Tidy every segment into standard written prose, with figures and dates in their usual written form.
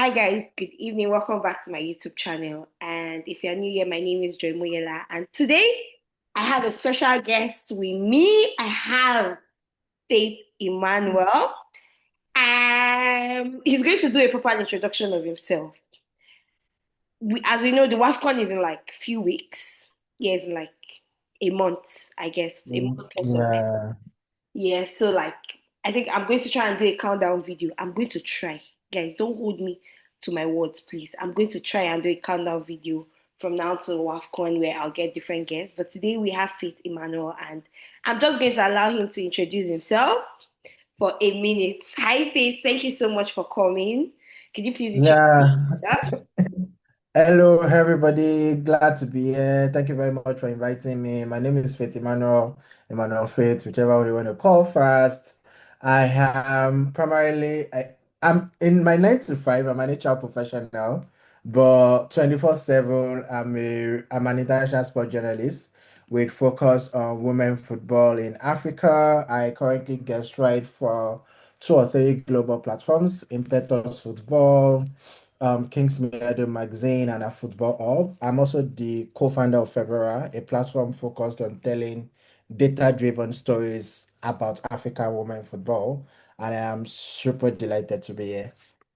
Hi guys, good evening. Welcome back to my YouTube channel. And if you're new here, my name is Joy Moyela. And today I have a special guest with me. I have Faith Emmanuel. He's going to do a proper introduction of himself. As we know, the WAFCON is in like few weeks. Yeah, it's in like a month, I guess. A month or so. Yeah. Yeah, so like I think I'm going to try and do a countdown video. I'm going to try. Guys, don't hold me to my words, please. I'm going to try and do a countdown video from now to WAFCON where I'll get different guests. But today we have Faith Emmanuel and I'm just going to allow him to introduce himself for a minute. Hi Faith, thank you so much for coming. Could you please introduce Yeah. yourself? Hello, everybody. Glad to be here. Thank you very much for inviting me. My name is Faith Emmanuel, Emmanuel Faith, whichever one you want to call first. I am primarily, I'm in my 9 to 5, I'm an HR professional, but 24/7, I'm an international sport journalist with focus on women football in Africa. I currently guest write for 2 or 3 global platforms, Impetus Football, Kings Meadow Magazine, and a football hub. I'm also the co-founder of Fervora, a platform focused on telling data-driven stories about African women football. And I am super delighted to be here.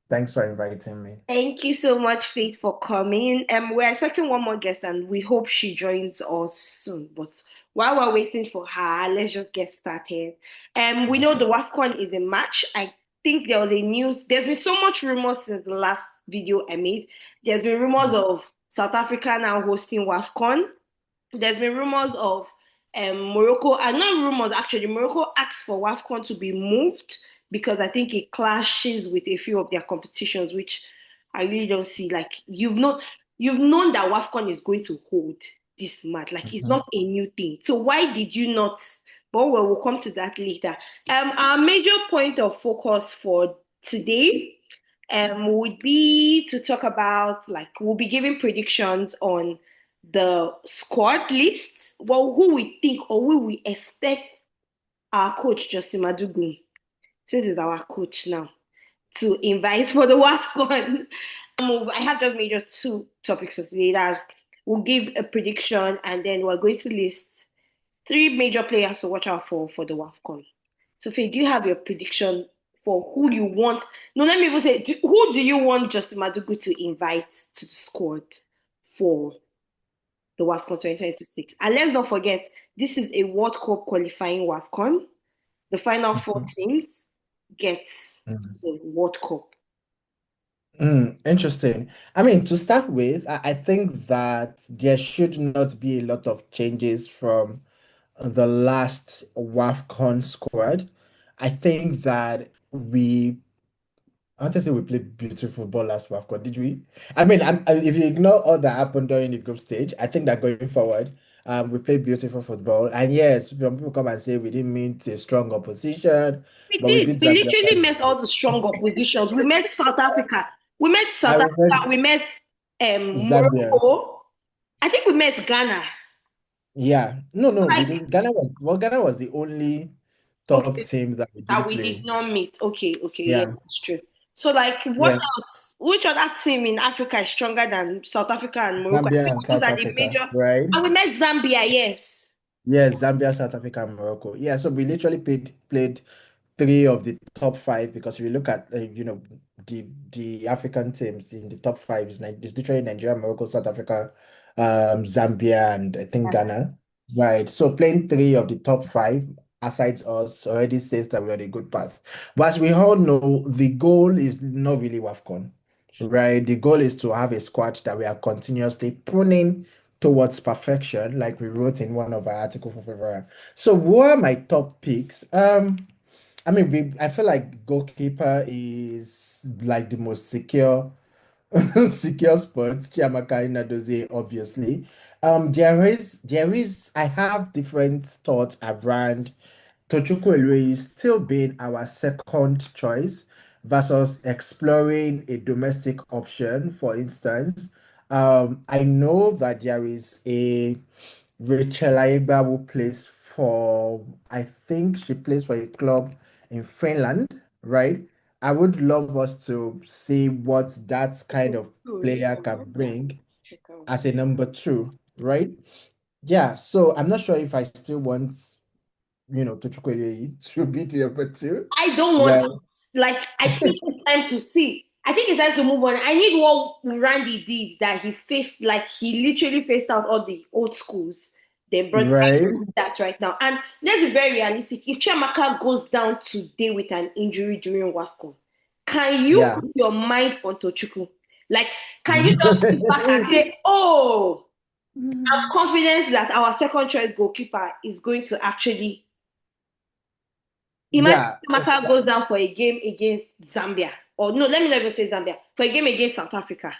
Thanks for inviting me. Thank you so much, Faith, for coming. We're expecting one more guest, and we hope she joins us soon. But while we're waiting for her, let's just get started. We know the WAFCON is in March. I think there was a news. There's been so much rumors since the last video I made. There's been rumors of South Africa now hosting WAFCON. There's been rumors of Morocco, and not rumors actually. Morocco asked for WAFCON to be moved because I think it clashes with a few of their competitions, which I really don't see. Like you've known that WAFCON is going to hold this match. Like it's Mhm. not a new thing. So why did you not? But well, we'll come to that later. Our major point of focus for today would be to talk about like we'll be giving predictions on the squad list. Well, who we think or who we expect our coach Justin Madugu, since he's our coach now, to invite for the WAFCON. I have just made just two topics for today. That's we'll give a prediction and then we're going to list three major players to watch out for the WAFCON. So, Faye, do you have your prediction for who you want? No, let me even say, who do you want Justin Madugu to invite to the squad for the WAFCON 2026? And let's not forget, this is a World Cup qualifying WAFCON. The final four Mhm. teams get Mhm. the World Cup. Interesting. I mean, to start with, I think that there should not be a lot of changes from the last WAFCON squad. I think that I want to say we played beautiful football last WAFCON, did we? I mean, if you ignore all that happened during the group stage, I think that going forward, we played beautiful football. And yes, some people come and say we didn't meet a strong opposition, We but we did. beat We Zambia literally met 5-0. all the strong oppositions. We met South Africa. We met South And we Africa. met We met Zambia. Morocco. I think we met Ghana. Yeah. No, no, we Like, didn't. Ghana was the only top okay, team that we that didn't we did play. not meet. Okay, okay, yeah, Yeah. that's true. So, like, what Yeah. else? Which other team in Africa is stronger than South Africa and Morocco? I Zambia think and those South are the Africa, major. right? And we met Zambia, yes. Yes, Zambia, South Africa, and Morocco. Yeah, so we literally played 3 of the top 5 because if you look at the African teams in the top 5 is literally Nigeria, Morocco, South Africa, Zambia, and I think Ghana. Right. So playing 3 of the top 5 aside us already says that we're on a good path. But as we all know, the goal is not really WAFCON, right? The goal is to have a squad that we are continuously pruning towards perfection, like we wrote in one of our articles for February. So what are my top picks? I mean, I feel like goalkeeper is like the most secure secure spot. Chiamaka Inadozie, obviously. I have different thoughts around Tochukwu Elway still being our second choice versus exploring a domestic option, for instance. I know that there is a Rachel Aiba who plays for, I think she plays for a club in Finland, right? I would love us to see what that kind Number of two, player yeah, can bring check out. as a number two, right? Yeah, so I'm not sure if I still want, Tochukwueze to be the number two, I don't want right? it. Like, I think it's time to see. I think it's time to move on. I need what Randy did that he faced, like, he literally faced out all the old schools. Then brought Right? that right now. And let's be very realistic. If Chiamaka goes down today with an injury during WAFCON, can you Yeah. put your mind on Tochukwu? Like, can you just sit back and say, oh, I'm confident that our second choice goalkeeper is going to actually imagine Yeah, Maka goes down for a game against Zambia. Or no, let me never say Zambia. For a game against South Africa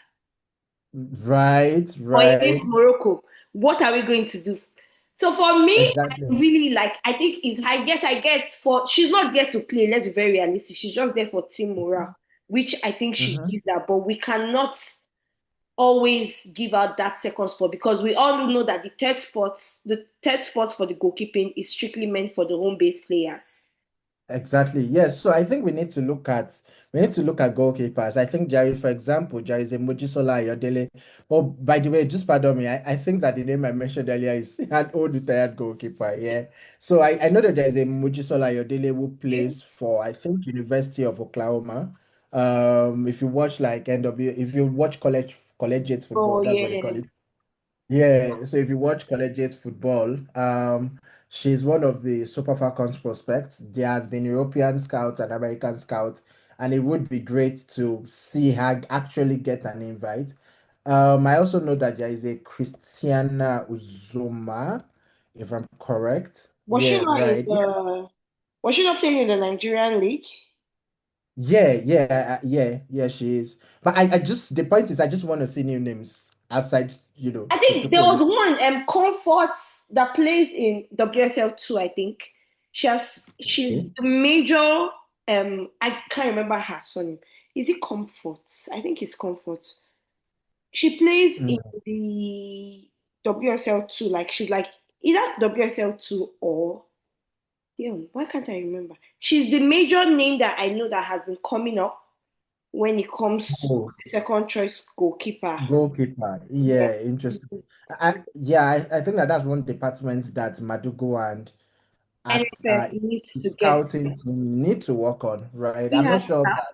right, or against right. Morocco. What are we going to do? So for me, I Exactly. really like, I think is I guess I get for she's not there to play, let's be very realistic. She's just there for team morale, which I think she Mhm. gives that, but we cannot always give out that second spot because we all know that the third spot for the goalkeeping is strictly meant for the home base players. Exactly. Yes. So I think we need to look at goalkeepers. I think Jerry, for example, Jerry is a Mojisola Ayodele. Oh, by the way, just pardon me. I think that the name I mentioned earlier is an old retired goalkeeper. Yeah. So I know that there is a Mojisola Ayodele who plays for I think University of Oklahoma. If you watch like if you watch collegiate football, Oh that's what they call yeah. it. Yeah, so if you watch collegiate football, she's one of the Super Falcons prospects. There has been European scouts and American scouts, and it would be great to see her actually get an invite. I also know that there is a Christiana Uzoma, if I'm correct. Was she Yeah, not in right. Yeah, the was she not playing in the Nigerian league? yeah, she is. But I just the point is I just want to see new names outside, I think there was Tuchukwu. one Comfort that plays in WSL 2, I think. She's Okay. the major I can't remember her surname. Is it Comfort? I think it's Comfort. She plays in the WSL 2, like she's like either WSL 2 or damn, why can't I remember? She's the major name that I know that has been coming up when it comes to Oh. second choice goalkeeper. Goalkeeper. Yeah. Yeah, interesting. I think that's one department that Madugo and at NFF needs to get. scouting team need to work on, right? We I'm not have sure staff. that.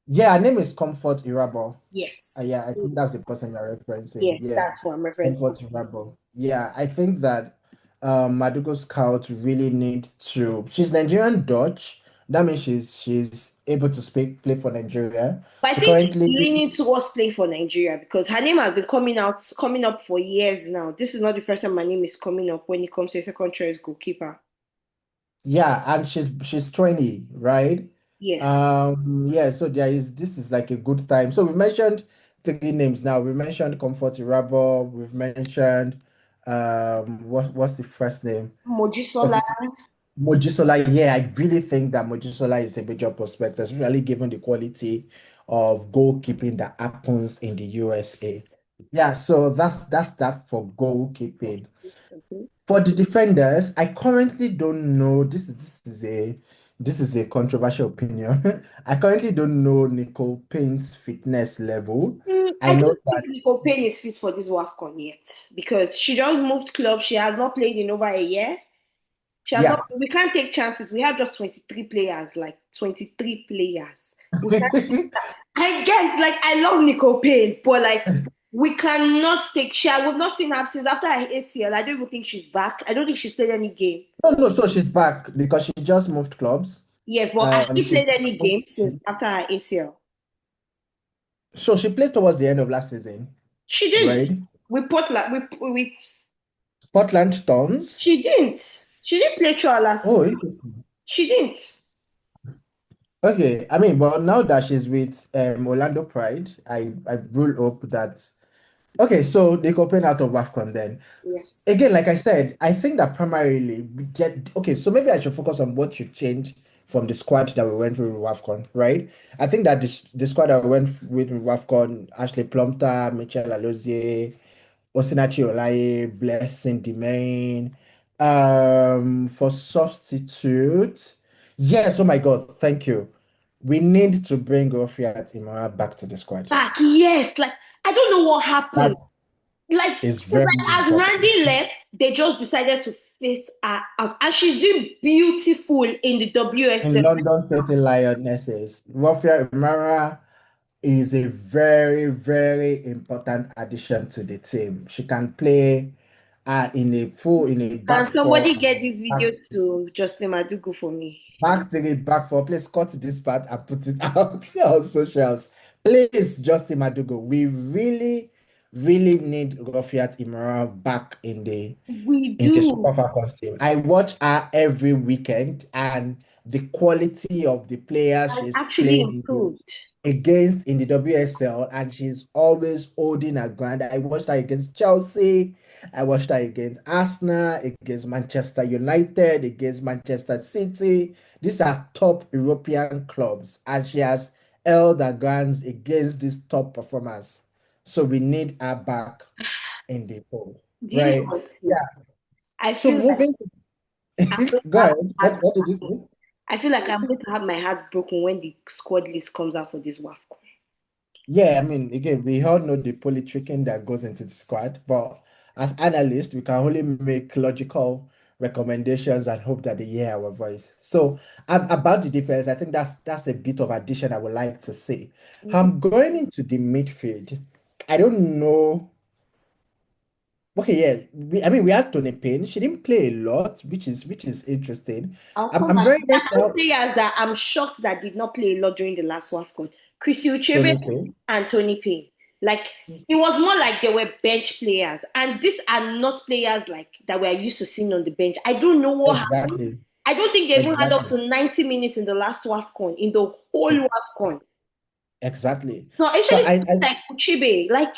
Yeah, her name is Comfort Irabo. Yes. Yeah, I think that's Yes, the person you're referencing. yes, Yeah, that's what I'm referring to. Comfort Irabo. Yeah, I think that Madugo scouts really need to. She's Nigerian Dutch. That means she's able to play for Nigeria. But I She think she's currently. leaning towards playing for Nigeria because her name has been coming up for years now. This is not the first time my name is coming up when it comes to a second choice goalkeeper. Yeah, and she's 20, right? Yes. Yeah, so this is like a good time. So we mentioned three names now. We mentioned Comfort Irabo, we've mentioned what's the first name? Mojisola. Okay, Mojisola. Yeah, I really think that Mojisola is a major prospect, especially given the quality of goalkeeping that happens in the USA. Yeah, so that's that for goalkeeping. Okay. For the defenders, I currently don't know. This is a controversial opinion. I currently don't know Nicole Payne's fitness level. I I know don't think that, Nico Payne is fit for this WAFCON yet because she just moved club. She has not played in over a year. She has not. yeah. We can't take chances. We have just 23 players, like 23 players. We can't. I guess, like, I love Nicole Payne, but like, we cannot take. We've not seen her since after her ACL. I don't even think she's back. I don't think she's played any game. No, no, so she's back because she just moved clubs. Yes, but has she She's played any game since after her ACL? so she played towards the end of last season, She didn't. right? We put like we Portland Thorns. She didn't. She didn't play through her last Oh, season. interesting. She didn't. Okay, I mean, but now that she's with Orlando Pride, I rule hope that. Okay, so they could out of WAFCON then. Yes. Again, like I said, I think that primarily we get okay. So maybe I should focus on what should change from the squad that we went with WAFCON, right? I think that the squad that we went with WAFCON, Ashley Plumpton, Michelle Alozie, Osinachi Olaye, Blessing Demain. For substitute, yes. Oh my God, thank you. We need to bring Rafiat Imara back to the squad. Back, yes. Like, I don't know what happened. That Like, is it's very like as important. Randy left, they just decided to face her out. And she's doing beautiful in the In WSL. London City Lionesses, Rafiat Imara is a very, very important addition to the team. She can play in a Can back four, somebody get this back, video to Justin Madugu for me? back three, back four. Please cut this part and put it out on socials. Please, Justin Madugo, we really, really need Rafiat Imara back We in the do. Super Falcons team. I watch her every weekend, and the quality of the players And she's actually playing improved. against in the WSL, and she's always holding her ground. I watched her against Chelsea, I watched her against Arsenal, against Manchester United, against Manchester City. These are top European clubs, and she has held her grounds against these top performers. So we need her back in the fold, Do you know right? what? Yeah. I So feel like moving I'm to going go to have ahead. my heart What did you broken. say? I feel like I'm going to have my heart broken when the squad list comes out for this WAFCON. Yeah, I mean, again, we all know the politicking that goes into the squad, but as analysts, we can only make logical recommendations and hope that they hear our voice. So, about the defense, I think that's a bit of addition I would like to see. Mhm. I'm going into the midfield. I don't know. Okay, yeah, I mean, we had Tony Payne. She didn't play a lot, which is interesting. I'll I'm come I'm back. very There right are two now. players that I'm shocked that did not play a lot during the last WAFCON. Chrissy Uchebe Tony Payne. and Tony Payne. Like, it was more like they were bench players. And these are not players like that we're used to seeing on the bench. I don't know what happened. Exactly, I don't think they even had up exactly, to 90 minutes in the last WAFCON, in the whole e- WAFCON. exactly. No, So especially like Uchebe. Like,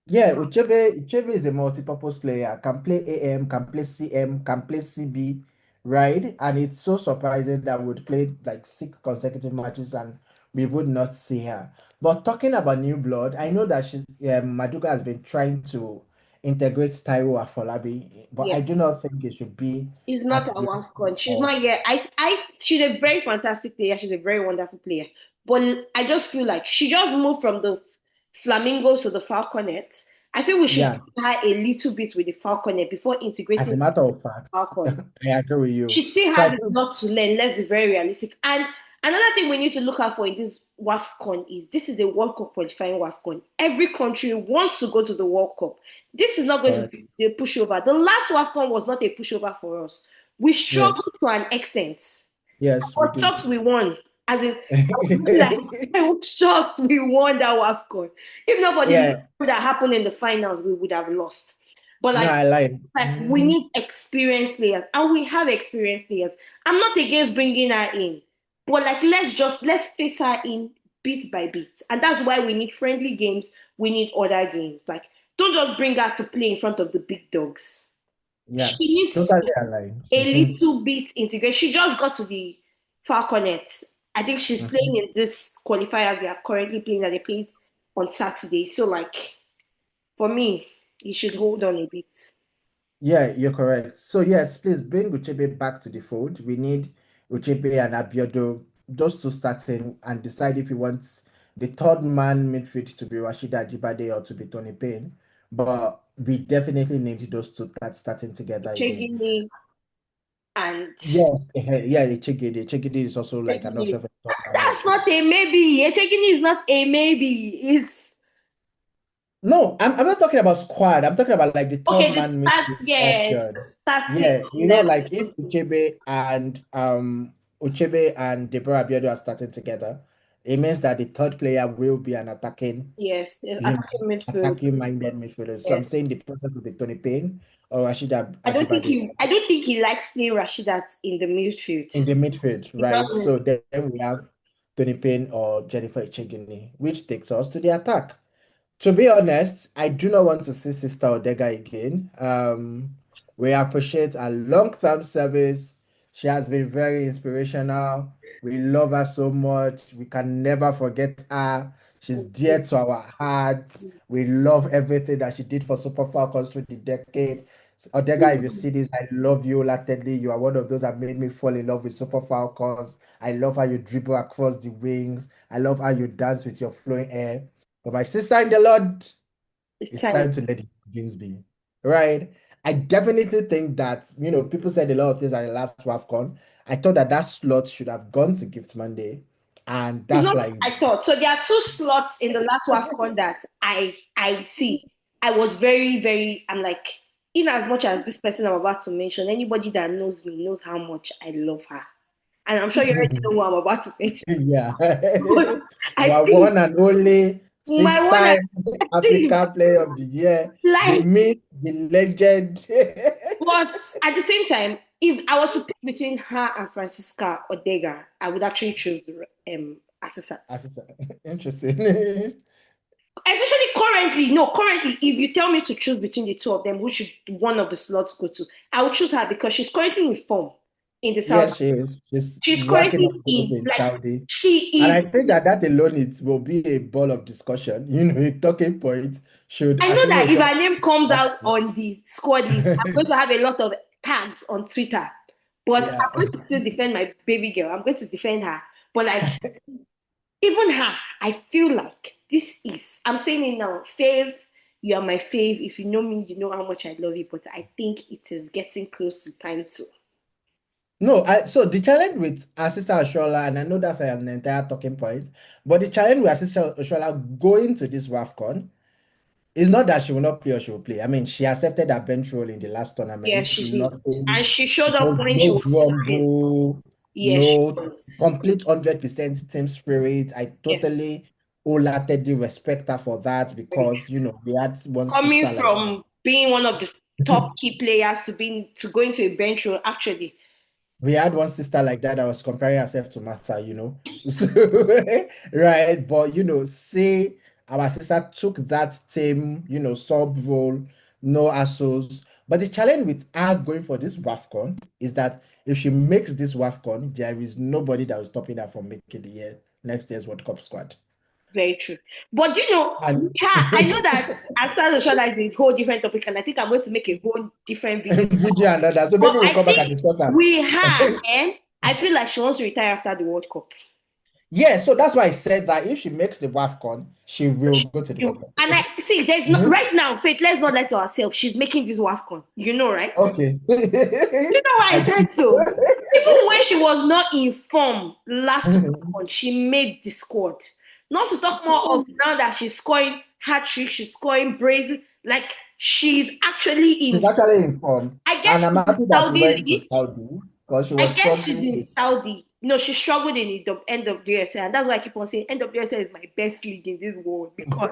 Yeah, Uchebe is a multi-purpose player. Can play AM, can play CM, can play CB, right? And it's so surprising that we'd play like 6 consecutive matches and we would not see her. But talking about new blood, I know that Maduka has been trying to integrate Taiwo Afolabi, but yeah. I do not think it should be Is not at a the WAFCON. expense She's of. not yet. She's a very fantastic player. She's a very wonderful player. But I just feel like she just moved from the Flamingos to the Falconet. I feel we should Yeah, give her a little bit with the Falconet before as integrating a matter of fact, Falcon. I agree with She you. still So I has a think, lot to learn. Let's be very realistic. And another thing we need to look out for in this WAFCON is this is a World Cup qualifying WAFCON. Every country wants to go to the World Cup. This is not going to correct. be a pushover. The last WAFCON was not a pushover for us. We Yes, struggled to an extent. I yes, we was did. shocked we won. As in, I was really like, I was shocked we won that WAFCON. If not for the Yeah, miracle that happened in the finals, we would have lost. But no, I lied. like we Mhm. need experienced players, and we have experienced players. I'm not against bringing her in, but like let's face her in bit by bit, and that's why we need friendly games. We need other games. Like, don't just bring her to play in front of the big dogs. Yeah, She needs totally aligned. a little bit integration. She just got to the Falconet. I think she's playing Mhm. in this qualifiers they are currently playing that they played on Saturday. So like for me, you should hold on a bit. Yeah, you're correct. So yes, please bring Uchebe back to the fold. We need Uchebe and Abiodo, those two starting and decide if you want the third man midfield to be Rashida Ajibade or to be Tony Payne. But we definitely need those two starting together again. Chegini and Yes, yeah, Echegede. Echegede is also like an option Chegini. for the third man That's midfield. not a maybe. A Chegini is not a maybe. It's No, I'm not talking about squad. I'm talking about like the third okay. The man start, midfield yeah, the option. starting Yeah, level. like if Uchebe and Deborah Abiodun are starting together, it means that the third player will be an Yes, attacking midfield. attacking minded midfielder. So I'm Yes. saying the person will be Tony Payne or Rashida I don't think Ajibade he likes playing Rashidat in the midfield. in the midfield, He right? doesn't. So then we have Tony Payne or Jennifer Echegini, which takes us to the attack. To be honest, I do not want to see Sister Odega again. We appreciate her long-term service. She has been very inspirational. We love her so much. We can never forget her. She's dear to our hearts. We love everything that she did for Super Falcons through the decade. Odega, if you see this, I love you wholeheartedly. You are one of those that made me fall in love with Super Falcons. I love how you dribble across the wings. I love how you dance with your flowing hair. But my sister in the Lord, It's it's time. time to let the games be. Right? I definitely think that, people said a lot of things at the last WAFCON. I thought that that slot should have gone to Gift Monday. And It's that's not why. I thought. So there are two slots in the last WAFCON that I see. I was very, very I'm like, in as much as this person I'm about to mention, anybody that knows me knows how much I love her. And I'm sure you already know who I'm about to mention. Yeah. But I Our think one and only my one six-time I think African Player of the Year, the like myth, the legend. but at the same time, if I was to pick between her and Francisca Odega, I would actually choose Assisa. Interesting. Especially currently, no, currently, if you tell me to choose between the two of them, who should one of the slots go to? I would choose her because she's currently in form in the South. Yes, she is. She's She's racking up currently goals in in like Saudi. And she I is. think that that alone it will be a ball of discussion. A talking point. Should I know Assistant that if Oshoma her name comes back out on the squad list, I'm going to have a lot of tags on Twitter. But I'm Yeah. going to still defend my baby girl. I'm going to defend her. But like even her, I feel like this is. I'm saying it now, Fave. You are my fave. If you know me, you know how much I love you. But I think it is getting close to time to. No, so the challenge with Assistant Oshola, and I know that's an entire talking point, but the challenge with Assistant Oshola going to this WAFCON is not that she will not play or she will play. I mean, she accepted her bench role in the last Yeah, tournament. she did. Nothing, And she showed up no, when she no was playing. grumble, Yeah, she no was. complete 100% team spirit. I Yeah, totally wholeheartedly respect her for that very because, true. we had one sister Coming like from being one of the top key players to being to going to a bench role, actually, we had one sister like that that was comparing herself to Martha. So, right. But, say our sister took that team, sub role, no assos. But the challenge with her going for this WAFCON is that if she makes this WAFCON, there is nobody that is stopping her from making the next year's World Cup squad. very true. But And yeah, I know that outside the show that is a whole different topic, and I think I'm going to make a whole different video. video and all that. So But maybe we'll I come back and think discuss her. we her, and I feel like she wants to retire after the World Cup. Yeah, so that's why I said that if she makes the WAFCON, she will go to the World Cup. And I see there's not Mhm. right now, Faith, let's not lie to ourselves. She's making this WAFCON. You know, right? Okay. You know why I I said so? Even when she was not in form last WAFCON, she made the squad. Not to talk more of now that she's scoring hat trick, she's scoring brazen, like she's actually in. She's actually informed. I guess And I'm she's in happy that she Saudi went to League. Saudi because she I was guess she's struggling in with Saudi. No, she struggled in the NWSL, and that's why I keep on saying NWSL is my best league in this world because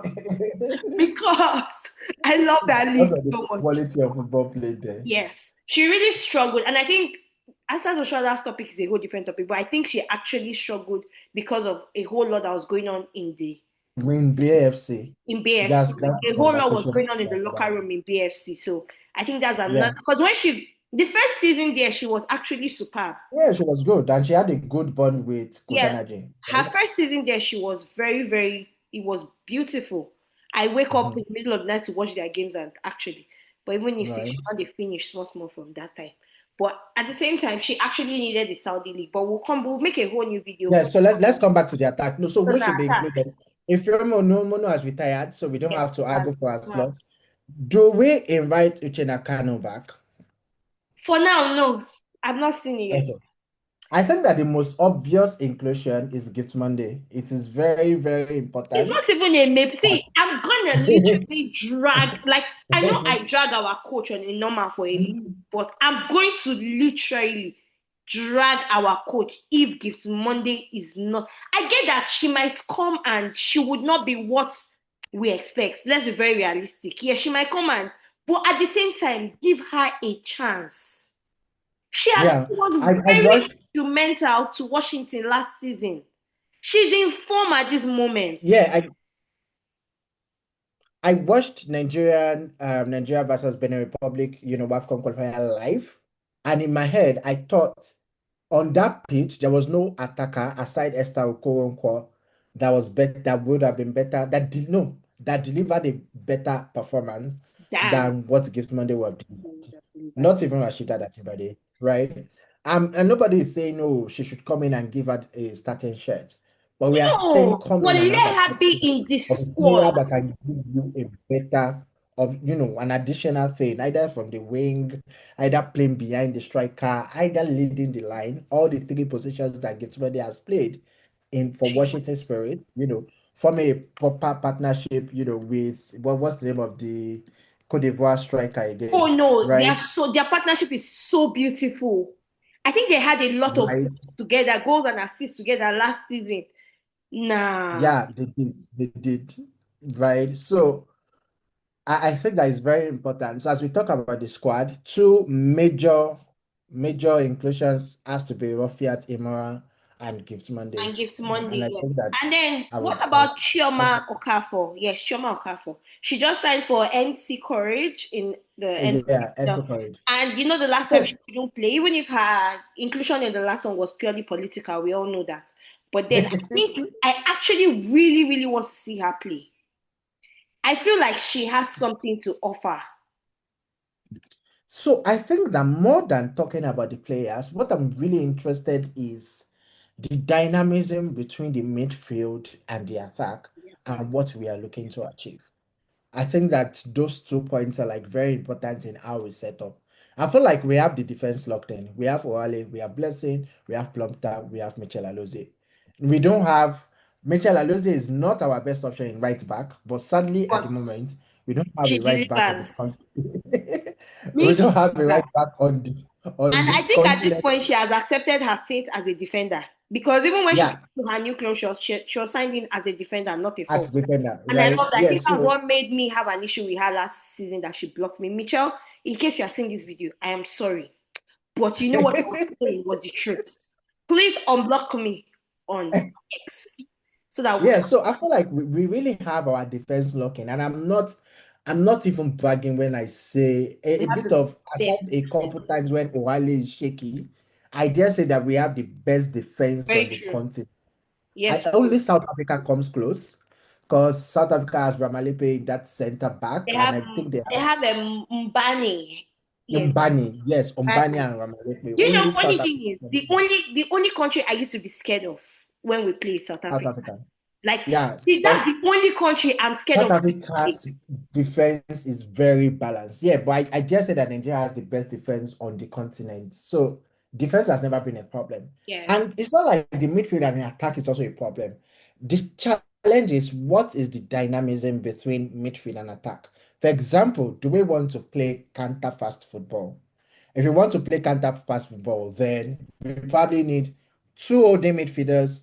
I love that because league of the so much. quality of football played there. Yes, she really struggled, and I think Asad Oshala's topic is a whole different topic, but I think she actually struggled because of a whole lot that was going on Win BAFC. in BFC. That's the A whole lot was conversation going on in the right locker now. room in BFC. So I think that's another Yeah. because when she the first season there, she was actually superb. Yeah, she was good. And she had a good bond with Yes, Kodanaji, her right? first season there, she was very, very. It was beautiful. I wake up Mhm. in the middle of the night to watch their games, and actually, but even if Right. she not they finish small, small from that time. But at the same time, she actually needed the Saudi league. But we'll make a whole new video Yeah, so let's come back to the attack. No, so on who the should be attack. included? If Mono has retired, so we don't Yes, have to that's argue for our smart. slot. Do we invite Uchenna Kanu back? For now, no, I've not seen it yet. Okay. I think that the most obvious inclusion is Gift Monday. It is very, very It's important not even a maybe. that See, I'm gonna literally drag. Like I know I drag our coach on a normal for a league, but I'm going to literally drag our coach if Gift Monday is not. I get that she might come and she would not be what we expect. Let's be very realistic. Yeah, she might come and, but at the same time, give her a chance. She has yeah. was I very watched instrumental to Washington last season. She's in form at this moment. yeah, I watched Nigeria versus Benin Republic, WAFCON qualifier live. And in my head, I thought on that pitch there was no attacker aside Esther Okoronkwo. that was better, that would have been better, that did no, that delivered a better performance Damn. than what Gift Monday would have Who delivered. would have delivered? Not even Rashida Datibade, right? And nobody is saying, no, she should come in and give her a starting shirt. But we are saying No, come but in and have let an her be option in the of a player squad. that can give you a better, of an additional thing, either from the wing, either playing behind the striker, either leading the line, all the three positions that Giftsmedi has played in for Washington Spirit, form a proper partnership, with what's the name of the Cote d'Ivoire striker Oh again, no, right? their partnership is so beautiful. I think they had a lot of Right? goals together, goals and assists together last season. Nah. Yeah, they did. They did. Right. So I think that is very important. So as we talk about the squad, two major inclusions has to be Rafiat Imara and Gift Monday. And gives And Monday, I yes. think that And then I what would about Chioma Okafor? Yes, Chioma Okafor. She just signed for NC Courage in the end. yeah, Esther Corrid. And the last time she So didn't play, even if her inclusion in the last one was purely political, we all know that. But then I think I actually really, really want to see her play. I feel like she has something to offer. so I think that more than talking about the players, what I'm really interested is the dynamism between the midfield and the attack and what we are looking to achieve. I think that those 2 points are like very important in how we set up. I feel like we have the defense locked in. We have Oale, we have Blessing, we have Plumpton, we have Michel Alozie. We don't have Michel Alozie is not our best option in right back, but sadly at the But moment we don't have she a right back on the delivers. continent. We Me don't have a too. right back on And the I think at this continent. point, she has accepted her fate as a defender. Because even when she Yeah, signed to her new club, she was signed in as a defender, not a as forward. defender, And I right? love that. I Yeah, think that's so what made me have an issue with her last season that she blocked me. Mitchell, in case you are seeing this video, I am sorry. But you know what I was saying was the truth. Please unblock me on X so that we yeah, can so I feel like we really have our defense locking, and I'm not even bragging when I say a have bit the of best aside a couple defense. times when Owale is shaky, I dare say that we have the best defense Very on the true. continent. I Yes, we do. only South Africa comes close because South Africa has Ramalepe in that center back, They and have I think they they have have a Mbani. Yes, Umbani, yes, Umbani Mbani. and Ramalepe. You know, Only funny South thing is, Africa. the only country I used to be scared of when we played South South Africa. Africa. Like, Yeah, see, that's the only country I'm scared South of. Africa's defense is very balanced. Yeah, but I just said that Nigeria has the best defense on the continent. So defense has never been a problem. Yeah. And it's not like the midfield and the attack is also a problem. The challenge is what is the dynamism between midfield and attack? For example, do we want to play counter fast football? If you want to play counter fast football, then we probably need two holding midfielders,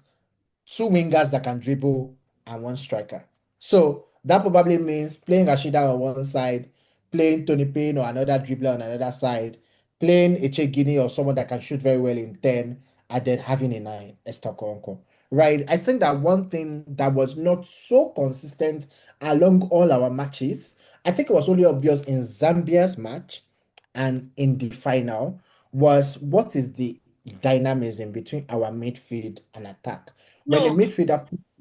two wingers that can dribble, and one striker. So that probably means playing Rashida on one side, playing Tony Payne or another dribbler on another side, playing Echegini or someone that can shoot very well in 10, and then having a 9, Esther Koronko. Right. I think that one thing that was not so consistent along all our matches, I think it was only obvious in Zambia's match and in the final, was what is the dynamism between our midfield and attack. When a No, midfielder puts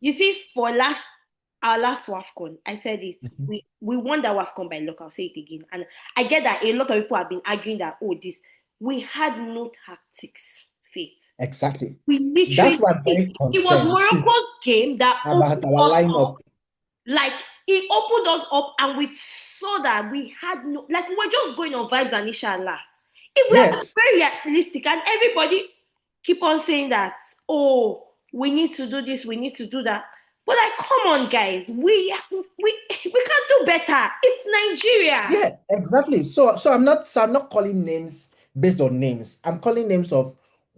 you see, for our last WAFCON, I said it. Mhm. We won that WAFCON by luck. I'll say it again. And I get that a lot of people have been arguing that, oh, this we had no tactics, Faith. Exactly. We That's literally why I'm very it was concerned Morocco's game that about opened our us up. lineup. Like it opened us up, and we saw that we had no, like we were just going on vibes and inshallah. If we are Yes, very realistic, and everybody keep on saying that, oh, we need to do this, we need to do that. But like, come on, guys, we can do better. It's Nigeria. yeah, exactly. So I'm not calling names based on names. I'm calling names of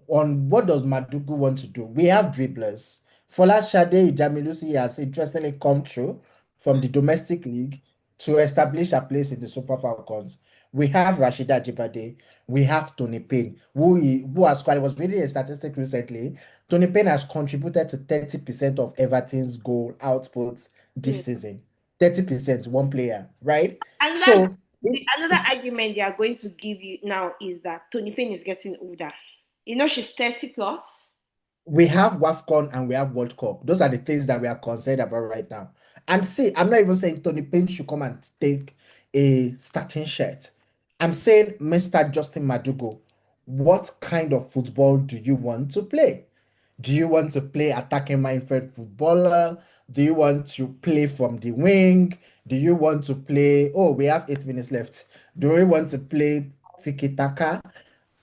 on what does Madugu want to do. We have dribblers. Fola Shade Jamilusi has interestingly come through from the domestic league to establish a place in the Super Falcons. We have Rashida Jibade. We have Tony Payne, who has quite was reading a statistic recently. Tony Payne has contributed to 30% of Everton's goal outputs Hmm. this season. 30%, one player, right? Another So another argument they are going to give you now is that Tony Payne is getting older. You know, she's 30 plus. we have WAFCON and we have World Cup. Those are the things that we are concerned about right now. And see, I'm not even saying Tony Payne should come and take a starting shirt. I'm saying, Mr. Justin Madugo, what kind of football do you want to play? Do you want to play attacking minded footballer? Do you want to play from the wing? Do you want to play? Oh, we have 8 minutes left. Do we want to play tiki taka?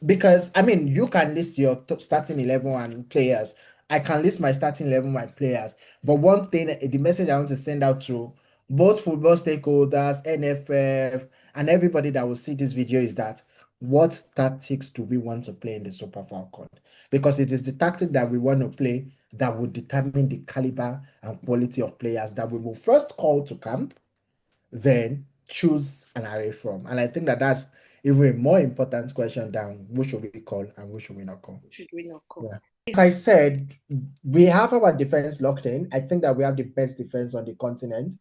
Because I mean, you can list your starting 11 and players. I can list my starting 11 my players. But one thing, the message I want to send out to both football stakeholders, NFF, and everybody that will see this video is that what tactics do we want to play in the Super Falcon? Because it is the tactic that we want to play that will determine the caliber and quality of players that we will first call to camp, then choose an array from. And I think that that's even a more important question than who should we call and who should we not call. Should we not call? Yeah. As I said, we have our defense locked in. I think that we have the best defense on the continent.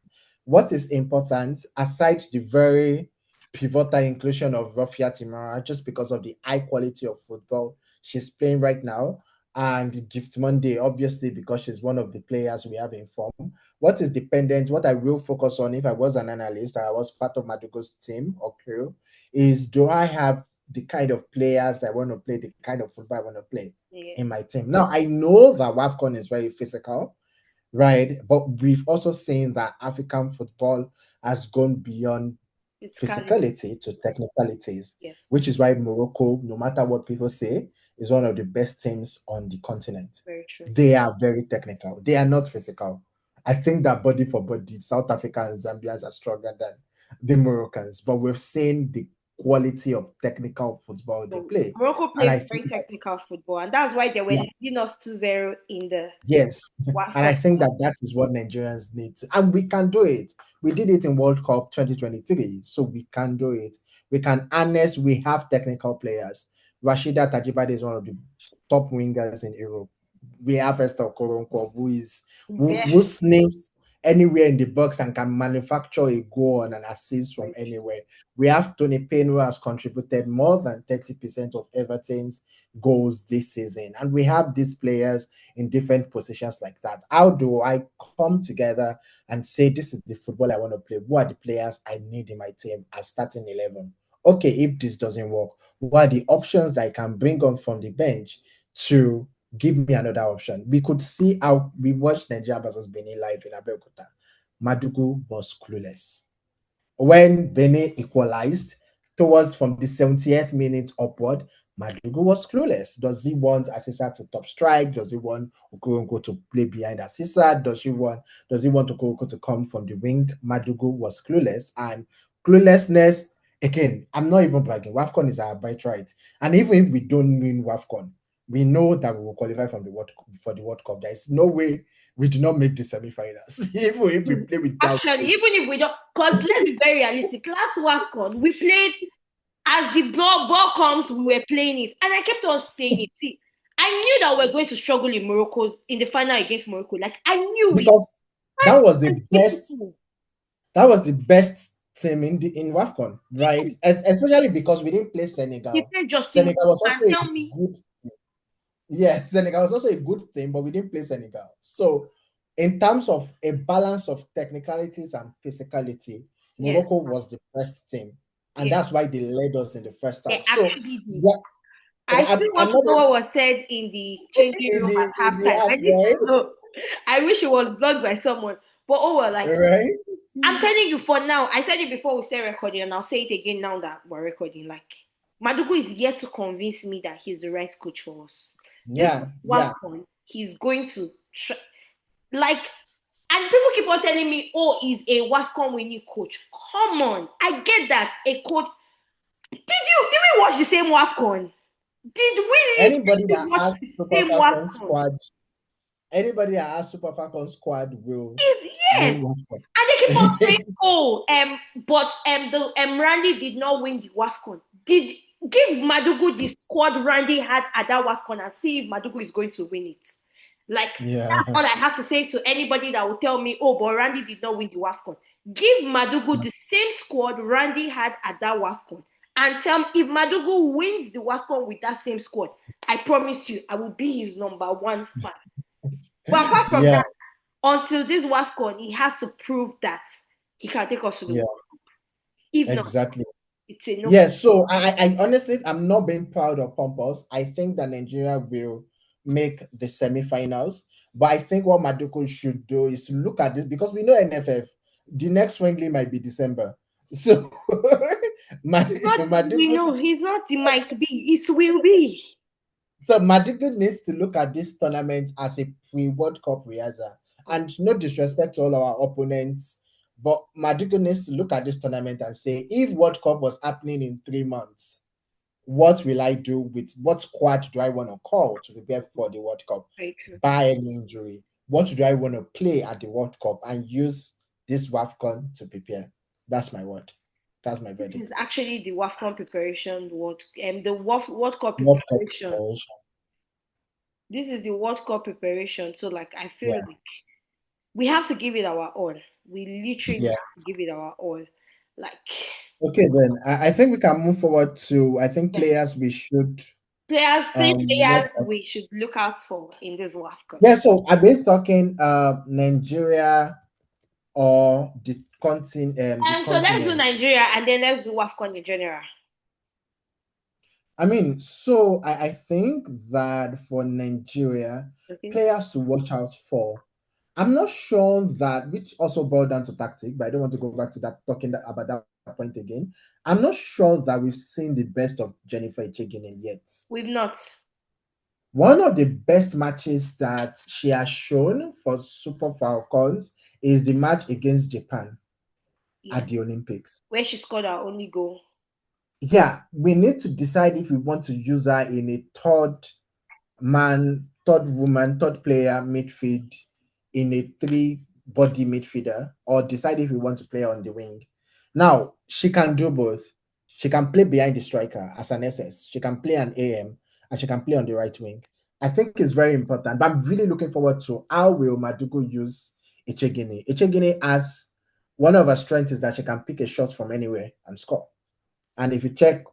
What is important, aside the very pivotal inclusion of Rafia Timara, just because of the high quality of football she's playing right now, and Gift Monday, obviously, because she's one of the players we have in form. What is dependent, what I will focus on if I was an analyst or I was part of Madugo's team or crew, is do I have the kind of players that I want to play, the kind of football I want to play in my team? Now, I know that WAFCON is very physical, right? But we've also seen that African football has gone beyond physicality to technicalities, yes, which is why Morocco, no matter what people say, is one of the best teams on the continent. Very true. They are very technical. They are not physical. I think that body for body, South Africa and Zambians are stronger than the Moroccans, but we've seen the quality of technical football they play. Morocco And I plays very think that, technical football, and that's why they were leading us 2-0 in the yes, WAFCON. and I think that that is what Nigerians need to, and we can do it. We did it in World Cup 2023, so we can do it. We can harness. We have technical players. Rashida Tajibade is one of the top wingers in Europe. We have Esther Okoronkwo, who sniffs anywhere in the box and can manufacture a goal and an assist from anywhere. We have Tony Payne, who has contributed more than 30% of Everton's goals this season. And we have these players in different positions like that. How do I come together and say, this is the football I want to play? Who are the players I need in my team as starting 11? Okay, if this doesn't work, what are the options that I can bring on from the bench to give me another option? We could see how we watched Nigeria versus Benin live in Abeokuta. Madugu was clueless. When Benin equalized towards from the 70th minute upward, Madugu was clueless. Does he want Asisa to top strike? Does he want Okoronkwo to play behind Asisa? Does he want Okoronkwo to come from the wing? Madugu was clueless, and cluelessness, again, I'm not even bragging. WAFCON is our birthright. And even if we don't win WAFCON, we know that we will qualify from the World Cup. There is no way we do not make the semi-finals. Even if we play without actually, even if we don't, because let's be very realistic. Last WAFCON, we played as the ball comes, we were playing it, and I kept on saying it. See, I knew that we were going to struggle in the final against Morocco. Like I knew because that was the best. That was the best team in WAFCON, right? Especially because we didn't play Senegal. Senegal was also a good. Yeah, Senegal was also a good team, but we didn't play Senegal. So, in terms of a balance of technicalities and physicality, Morocco was the best team, and that's why they led us in the first half. So, I see what was said in the changing room at halftime. I wish it was vlogged by someone, but right? I'm telling you, for now, I said it before we started recording, and I'll say it again now that we're recording. Like, Madugu is yet to convince me that he's the right coach for us. He's going to and people keep on telling me, oh, he's a WAFCON winning coach. Come on, I get that. A coach. Did we watch the same WAFCON? Did we anybody that has Super Falcons squad? Anybody that has Super Falcons squad will yes. And they keep on saying, oh, but Randy did not win the WAFCON. Give Madugu the squad Randy had at that WAFCON and see if Madugu is going to win it. Like, that's all I have to say to anybody that will tell me, oh, but Randy did not win the WAFCON. Give Madugu the same squad Randy had at that WAFCON and tell me if Madugu wins the WAFCON with that same squad, I promise you, I will be his #1 fan. But apart from Yeah, that, until this WAFCON, he has to prove that he can take us to the yeah, World Cup. If not, exactly. it's a no. Yeah, so I honestly, I'm not being proud or pompous. I think that Nigeria will make the semifinals, but I think what Maduko should do is to look at this because we know NFF, the next friendly might be December. So It's not, we Maduko, know he's not, it might be, it will be. so Maduko needs to look at this tournament as a pre-World Cup rehearsal. And no disrespect to all our opponents, but Maduko needs to look at this tournament and say, if World Cup was happening in 3 months, what will I do with what squad do I want to call to prepare for the World Cup? Very true. By any injury, what do I want to play at the World Cup and use this WAFCON to prepare? That's my word. That's my This is verdict. actually the WAFCON preparation, the World Cup World Cup preparation. preparation. This is the World Cup preparation. So, like, I feel Yeah, like we have to give it our all. We literally yeah. have to give it our all. Like, Okay, then I think we can move forward to I think yes, players we should players, three watch players out. we should look out for in this WAFCON. Yeah, so I've been talking Nigeria or the So let's do continent. Nigeria and then let's do WAFCON in general. I mean, so I think that for Nigeria, Okay. players to watch out for. I'm not sure that, which also boiled down to tactic, but I don't want to go back to that about that point again. I'm not sure that we've seen the best of Jennifer Echegini yet. We've not. One of the best matches that she has shown for Super Falcons is the match against Japan Yeah. at the Olympics. Where she scored our only goal. Yeah, we need to decide if we want to use her in a third woman, third player midfield in a three-body midfielder, or decide if we want to play on the wing. Now, she can do both. She can play behind the striker as an SS. She can play an AM, and she can play on the right wing. I think it's very important. But I'm really looking forward to how will Madugu use Echegini. Echegini has one of her strengths is that she can pick a shot from anywhere and score. And if you check,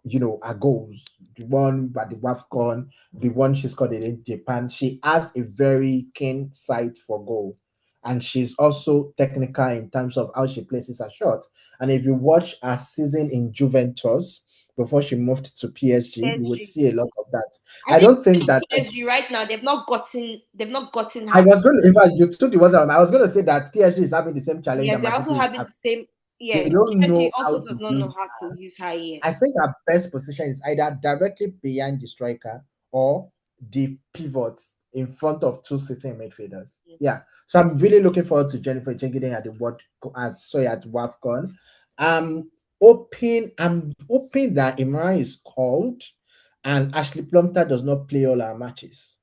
her goals, the one by the WAFCON, the one she scored in Japan, she has a very keen sight for goal. And she's also technical in terms of how she places her shot. And if you watch her season in Juventus before she moved to PSG, you would PSG. see a lot of that. I I think don't think that PSG right now they've not gotten I her. was going to, in fact, you took the words out. I was going to say that PSG is having the same challenge Yes, that they're also Madugu is having having. the same. They Yes, don't PSG know how also does to not know use. how to use her. Yes. I think our best position is either directly behind the striker or the pivot in front of two sitting midfielders. Yes. Yeah. So I'm really looking forward to Jennifer Jengiden at at WAFCON. I'm hoping that Imran is called and Ashley Plumter does not play all our matches.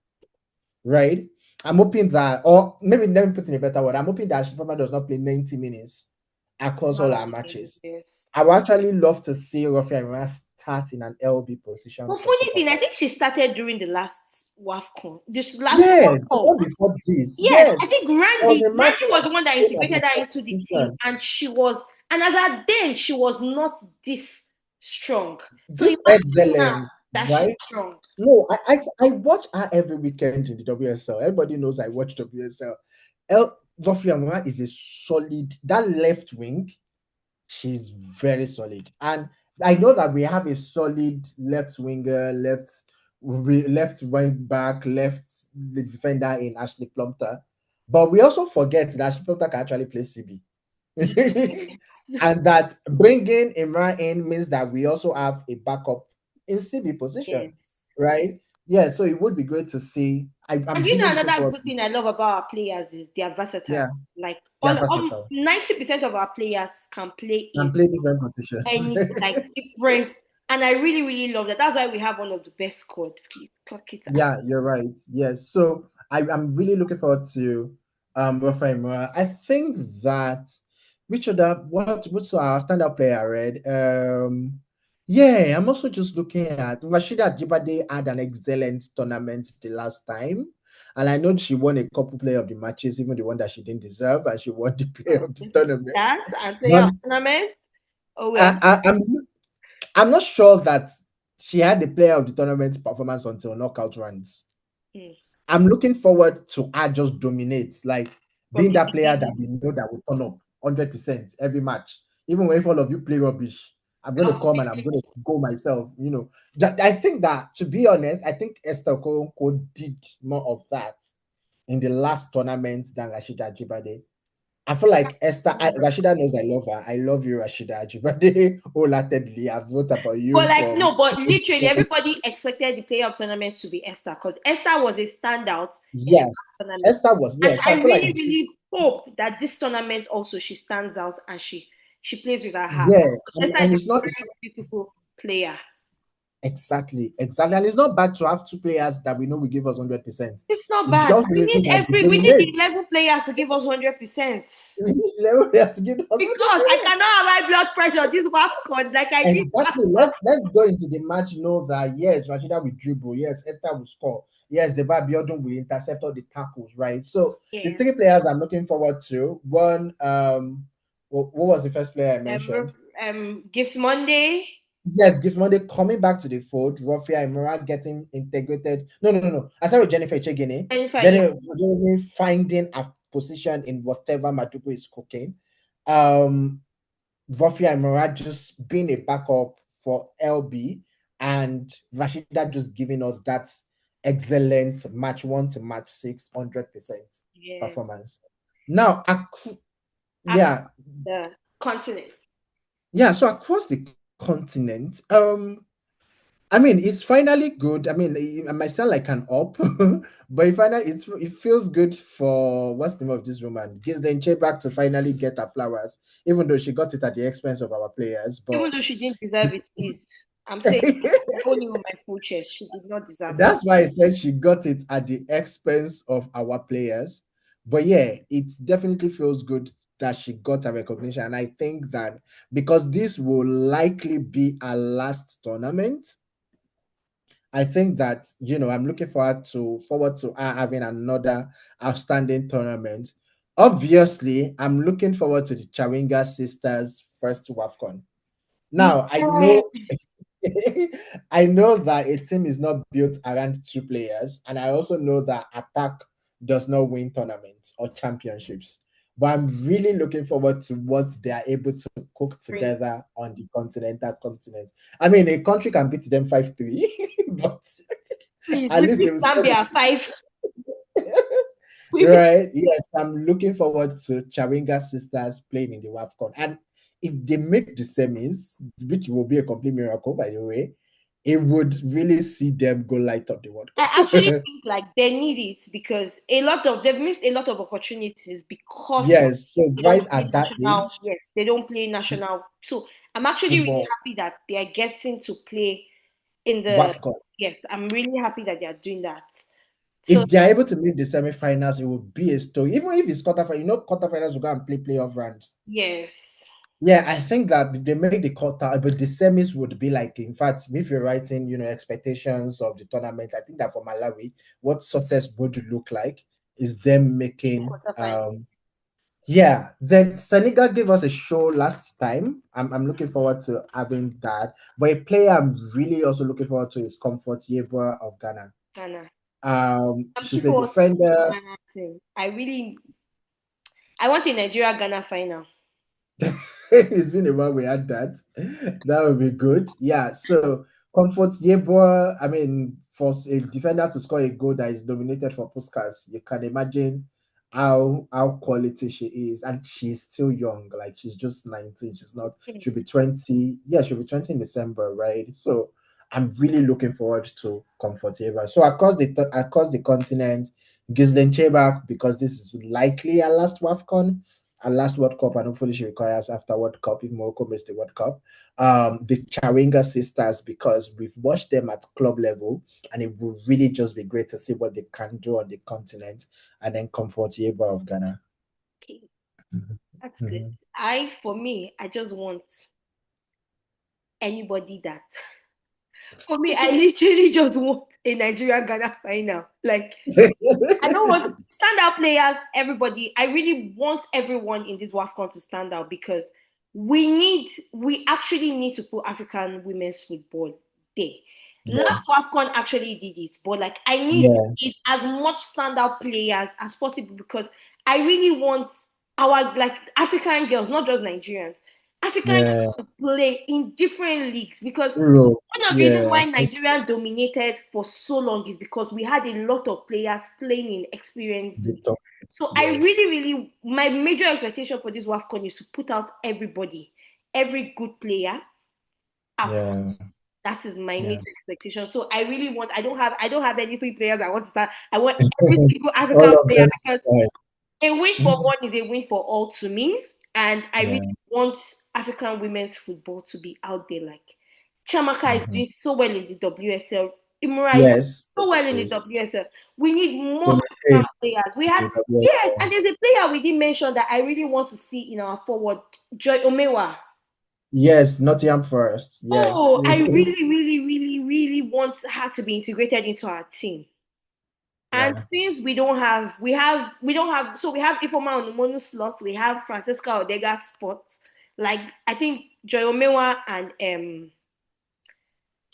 Right? I'm hoping that, or maybe let me put in a better word. I'm hoping that Ashley Plumter does not play 90 minutes across all our matches. Yes. I would actually love to see Rafi Amira start in an LB position But for funny Super thing, I Falcons. think she started during the last WAFCON, this last Yes, World the Cup. one before this. Yes, I Yes. think There was Randy a match Randy where was the she one that came as a integrated her into the team, substitution. and as at then she was not this strong. So This imagine now excellent, that she's right? strong. No, I watch her every weekend in the WSL. Everybody knows I watch WSL. Rafi Amira is a solid, that left wing. She's very solid. And I know that we have a solid left winger, left wing back, left the defender in Ashley Plumter. But we also forget that Ashley Plumter can actually play CB. And that bringing Imran in means that we also have a backup in CB Yes. position, right? Yeah, so it would be great to see. And I'm really looking another forward good to thing I love about our players is they are versatile. yeah, Like they are all versatile 90% of our players can play in and play different positions. any like different, and I really really love that. That's why we have one of the best squad. Please clock it up. Yeah, you're right. Yes. So I'm really looking forward to Rafael Moura. I think that which other what's our standout player, right? Yeah, I'm also just looking at Rashida Jibade had an excellent tournament the last time. And I know she won a couple player of the matches, even the one that she didn't deserve, and she won the player of the tournament. That and player But of tournament. Oh, we are I, I, I'm I'm not sure that she had the player of the tournament performance until knockout rounds. Mm. I'm looking forward to her just dominate, like From being the that player that beginning. we know that will turn up 100% every match. Even when all of you play rubbish, I'm going to come and I'm going to go myself. I think that, to be honest, I think Esther Okonkwo did more of that in the last tournament than Rashida Ajibade. I feel like Rashida knows I love her. I love you, Rashida Ajibade. Wholeheartedly, I've voted for But you like from. no, but literally everybody expected the player of tournament to be Esther because Esther was a standout in the Yes, last tournament. Esther was, And yes. So I I feel like, really, really hope that this tournament also she stands out and she plays with her heart. yeah, Esther and is a it's very beautiful player. exactly, and it's not bad to have two players that we know will give us 100%. It's not It bad. just means that we We need dominate. 11 players to give us 100%. We need 11 players to give us Because I 100%. cannot have high blood pressure this WAFCON like I did last Exactly. one. Let's go into the match. Know that yes, Rashida will dribble. Yes, Esther will score. Yes, the Biodun will intercept all the tackles. Right. So the Yes. three players I'm looking forward to. One, what was the first player I mentioned? Gifts Monday. Yes, Gift Monday coming back to the fold. Rofia Imura getting integrated. No. I started with Jennifer Chegini. Jennifer, yeah. Jennifer finding a position in whatever Madubu is cooking. Um, Rofia Imura just being a backup for LB, and Rashida just giving us that excellent match 1 to match 6, 100% Yeah. performance. Now, Across yeah, the continent. yeah. So across the continent, I mean, it's finally good. I mean, it might sound like an up, but it feels good for what's the name of this woman? Gisden back to finally get her flowers, even though she got it at the expense of our players. But Even though she didn't deserve it, please. I'm saying only with my full chest. She did not deserve it. that's why I said she got it at the expense of our players. But yeah, it definitely feels good that she got a recognition. And I think that because this will likely be our last tournament, I think that I'm looking forward to her having another outstanding tournament. Obviously, I'm looking forward to the Chawinga sisters' first WAFCON. Now, I Yeah. know I know that a team is not built around two players, and I also know that attack does not win tournaments or championships. But I'm really looking forward to what they are able to cook Great. together on the continent. I mean, a country can beat them 5-3, but Please, at we least they beat will score Zambia 5. We beat right. Yes, I'm looking forward to Chawinga sisters playing in the WAFCON. And if they make the semis, which will be a complete miracle, by the way, it would really see them go light up the World I Cup. actually think like they need it because they've missed a lot of opportunities because Yes, so they don't right play at that national. age, Yes, they don't play national. So I'm actually really football, happy that they are getting to play in the. WAFCON. Yes, I'm really happy that they are doing that. So If they're able to make the semifinals, it would be a story. Even if it's quarterfinals, quarterfinals will go and play playoff rounds. yes, Yeah, I think that if they make the quarter, but the semis would be like, in fact, if you're writing, expectations of the tournament, I think that for Malawi, what success would look like is them making, quarterfinal. yeah. Then Senegal gave us a show last time. I'm looking forward to having that. But a player I'm really also looking forward to is Comfort Yeboah of Ghana. Ghana. I'm looking She's a forward to the defender. Ghana team. I want a Nigeria Ghana final. It's been a while we had that. That would be good. Yeah. So Comfort Yeboah, I mean, for a defender to score a goal that is nominated for Puskas, you can imagine how quality she is, and she's still young. Like she's just 19. She's not. She'll be 20. Yeah, she'll be 20 in December, right? So I'm really looking forward to Comfort Yeboah. So across the continent, Ghislaine Chebak, because this is likely our last WAFCON, our last World Cup, and hopefully she retires after World Cup if Morocco makes the World Cup. The Chawinga sisters, because we've watched them at club level, and it would really just be great to see what they can do on the continent, and then Comfort Yeboah of Ghana. Okay, Mhm. that's good. Mhm. For me, I just want anybody that. For me, I literally just want a Nigeria Ghana final. Like I don't want standout players. Everybody, I really want everyone in this WAFCON to stand out because we actually need to put African women's football there. Yeah. Last WAFCON actually did it, but like I need Yeah. it as much standout players as possible because I really want our like African girls, not just Nigerians, African Yeah. girls to play in different leagues because Europe. one of the reasons Yeah. why Nigeria dominated for so long is because we had a lot of players playing in experienced The leagues. top. So I Yes. really, really, my major expectation for this WAFCON is to put out everybody, every good player out. Yeah. That is my Yeah. major expectation. So I really want. I don't have any three players I want to start. I want every single All African of player them. because Right. a win for one is a win for all to me. And I really Yeah. want African women's football to be out there. Like Chamaka is Mhm. doing so well in the WSL. Imura is doing Yes. so well in the Yes. WSL. We need more Tony African players. We had Faith Emmanuel. yes, and there's a player we didn't mention that I really want to see in our forward, Joy Omewa. Yes, Nottingham Forest. Yes. Oh, I really, really, really, really want her to be integrated into our team. And Yeah. since we don't have, so we have Ifoma on the mono slot, we have Francesca Odega spot. Like I think Joy Omewa and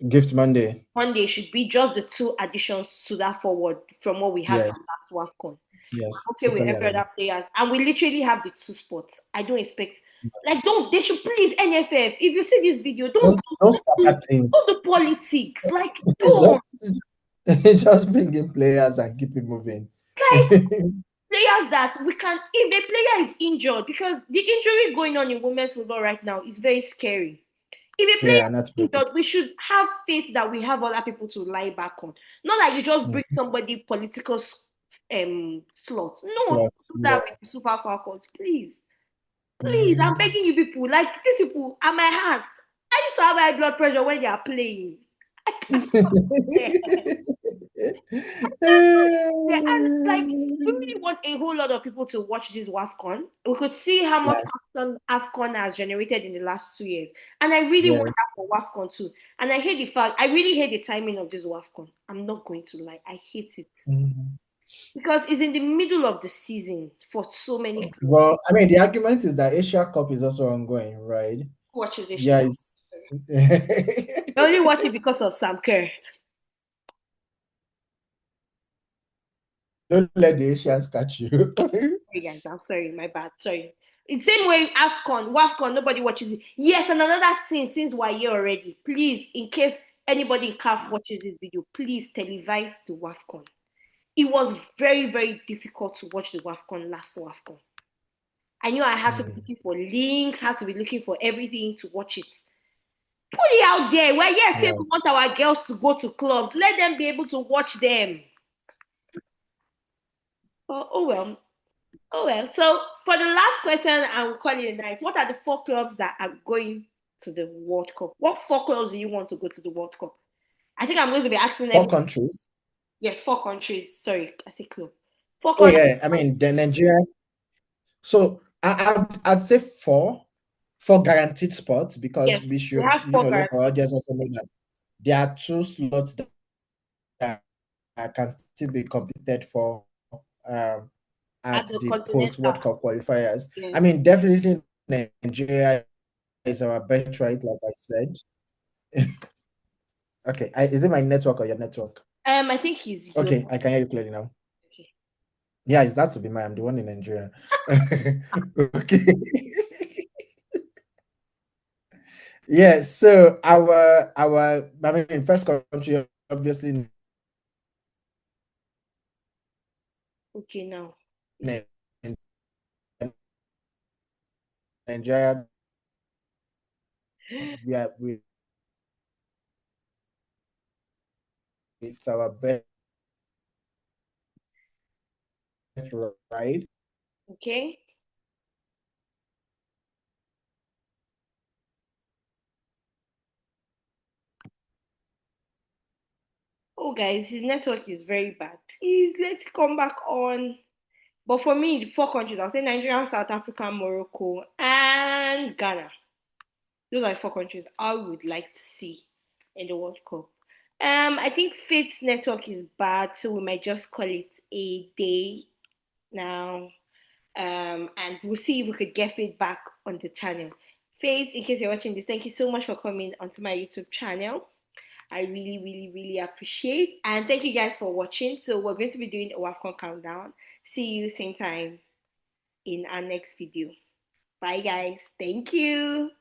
Gift Monday. Monday should be just the two additions to that forward from what we had Yes. from last WAFCON. Yes. I'm okay with Totally every agree. other players, and we literally have the two spots. I don't expect like don't they should please NFF. If you see this video, Don't start don't, that things. don't do politics. Like don't Just just bring in players and keep it moving. like players that we can if a player is injured because the injury going on in women's football right now is very scary. If a player Yeah, not is really. injured, we should have faith that we have other people to lie back on. Not like you just Mm. bring somebody political slot. No, don't Slot. do that with Yeah. the Super Falcons, please. Please, I'm Mm. begging you people. Like these people are my heart. I used to have high blood pressure when they are playing. Yeah, and like we really want a whole lot of people to watch this WAFCON. We could see how much Yes. AFCON has generated in the last 2 years. And I really want Yes. that for WAFCON too. And I hate the fact, I really hate the timing of this WAFCON. I'm not going to lie. I hate it. Mhm. Because it's in the middle of the season for so many clubs. Well, I mean, the argument is that Asia Cup is also ongoing, right? Watches Asia. Yeah, it's I only watch it because of Sam Kerr. don't let the Asians catch you. Sorry, guys. I'm sorry. My bad. Sorry. It's the same way AFCON, WAFCON, nobody watches it. Yes, and another thing, since we're here already, please, in case anybody in CAF watches this video, please televise the WAFCON. It was very, very difficult to watch the WAFCON last WAFCON. I knew I had to be Mm. looking for links, had to be looking for everything to watch it. Put it out there. Well, yes, say Yeah. we want our girls to go to clubs. Let them be able to watch them. Oh well. Oh well. So for the last question, I will call it a night. What are the four clubs that are going to the World Cup? What four clubs do you want to go to the World Cup? I think I'm going to be asking Four every countries. yes, four countries. Sorry, I say club. Four Oh countries. yeah, I mean the Nigeria. So I'd say four guaranteed spots because Yes, we we should, have four let our guarantees audience also know that there are two slots that can still be competed for um, at at the the post Continental. World Cup qualifiers. Yes. I mean, definitely Nigeria is our best right, like I said. Okay, is it my network or your network? I think he's your Okay, I can hear you clearly now. okay. Yeah, it's that to be mine. I'm the one in Nigeria. Okay. Yeah, so I mean first country obviously Okay now. Ni- Nigeria. It's our best right. Okay. Oh guys, his network is very bad. Please let's come back on. But for me, the four countries, I'll say Nigeria, South Africa, Morocco, and Ghana. Those are the four countries I would like to see in the World Cup. I think Faith's network is bad, so we might just call it a day now. And we'll see if we could get feedback on the channel. Faith, in case you're watching this, thank you so much for coming onto my YouTube channel. I really, really, really appreciate. And thank you guys for watching. So we're going to be doing a WAFCON countdown. See you same time in our next video. Bye guys. Thank you.